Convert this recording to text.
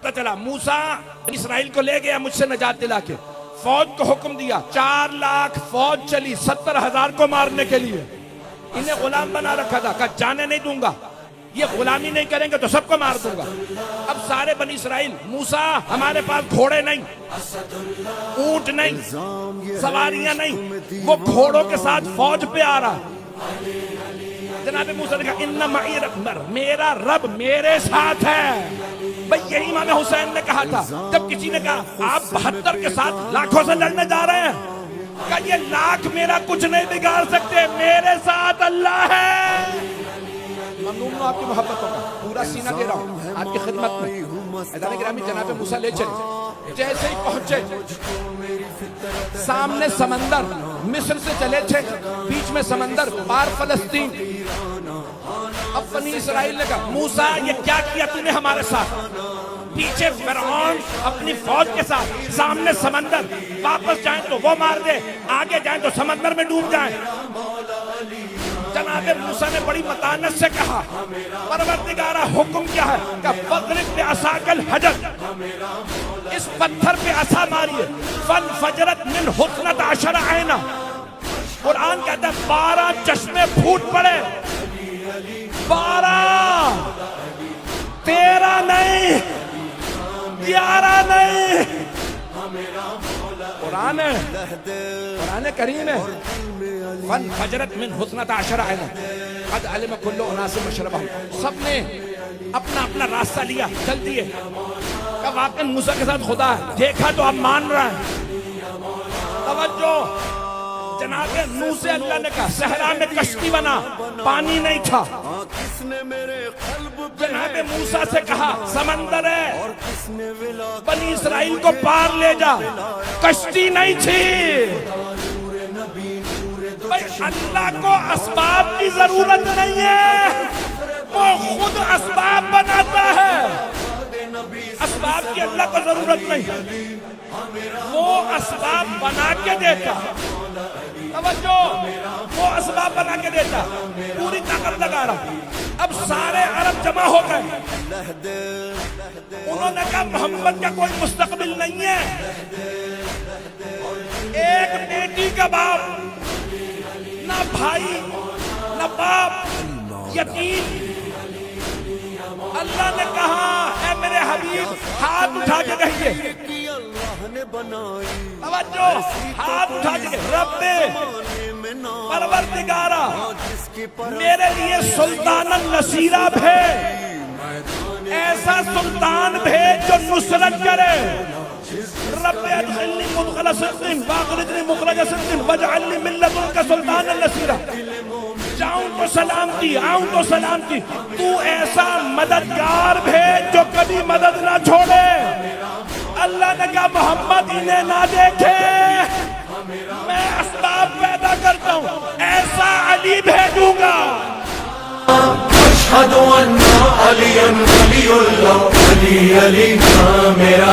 پتہ چلا موسیٰ اسرائیل کو لے گیا مجھ سے نجات دلا کے، فوج کو حکم دیا، 4 لاکھ فوج چلی 70,000 کو مارنے کے لیے، انہیں غلام بنا رکھا تھا، کہا جانے نہیں دوں گا، یہ غلامی نہیں کریں گے تو سب کو مار دوں گا۔ اب سارے بنی اسرائیل، موسیٰ ہمارے پاس گھوڑے نہیں، اونٹ نہیں، سواریاں نہیں، وہ گھوڑوں کے ساتھ فوج پہ آ رہا۔ جناب موسیٰ نے کہا ان معی میرا رب میرے ساتھ ہے۔ بھئی یہی امام حسین نے کہا تھا جب کسی نے کہا آپ 72 کے ساتھ لاکھوں سے لڑنے جا رہے ہیں، کہا یہ لاکھ میرا کچھ نہیں بگاڑ سکتے، میرے ساتھ اللہ ہے۔ ممنون ہوں آپ کی محبت ہوگا، پورا سینہ دے رہا ہوں آپ کی خدمت میں۔ عزیزان گرامی جناب موسیٰ لے چلے، جیسے ہی پہنچے سامنے سمندر، مصر سے چلے تھے، بیچ میں سمندر، پار فلسطین۔ اب بنی اسرائیل نے کہا موسیٰ یہ کیا کیا تُو نے ہمارے ساتھ؟ پیچھے فرعون اپنی فوج کے ساتھ، سامنے سمندر، واپس جائیں تو وہ مار دے، آگے جائیں تو سمندر میں ڈوب جائیں۔ جناب موسیٰ نے بڑی متانت سے کہا پروردگارہ حکم کیا ہے؟ کہ فضرب بعصاک الحجر، اس پتھر پہ عصا ماریے، فانفجرت من 12 عینا، قرآن کہتا ہے 12 چشمے پھوٹ پڑے، 12، 13 نہیں، 11 نہیں، قرآن ہے، قرآن کریم ہے۔ فانفجرت من 12 عینا قد علم کل اناس مشربہم، سب نے اپنا اپنا راستہ لیا، چل دیے۔ کہ واقعا موسیٰ کے ساتھ خدا ہے، دیکھا تو اب مان رہا ہے۔ توجہ، جناب نوح سے اللہ نے کہا صحرا میں کشتی بنا، پانی نہیں تھا۔ جناب موسیٰ سے کہا سمندر ہے، بنی اسرائیل کو پار لے جا، کشتی نہیں تھی۔ بھائی اللہ کو اسباب کی ضرورت نہیں ہے، وہ خود اسباب بناتا ہے۔ اسباب کی اللہ کو ضرورت نہیں، وہ اسباب بنا کے دیتا۔ توجہ، وہ اسباب بنا کے دیتا، پوری طاقت لگا رہا۔ اب سارے عرب جمع ہو گئے، انہوں نے کہا محمد کا کوئی مستقبل نہیں ہے، ایک بیٹی کا باپ، نہ بھائی نہ باپ، یتیم۔ اللہ نے کہا اے میرے حبیب ہاتھ اٹھا کے کہیے، توجہ، ہاتھ اٹھا کے رب پروردگارہ میرے لیے سلطان النصیرہ بھیج، ایسا سلطان بھیج جو نصرت کرے۔ رب ادخلنی مدخل صدق واخرجنی مخرج صدق واجعل لی من لدنک سلطانا نصیرا۔ جاؤں تو سلامتی، آؤں تو سلامتی، تو ایسا مددگار بھیج جو کبھی مدد نہ چھوڑے۔ اللہ نے کہا محمد انہیں نہ دیکھے، میں اسباب پیدا کرتا ہوں، ایسا علی بھیجوں گا۔ اشہد ان علی ولی اللہ، علی علی میرا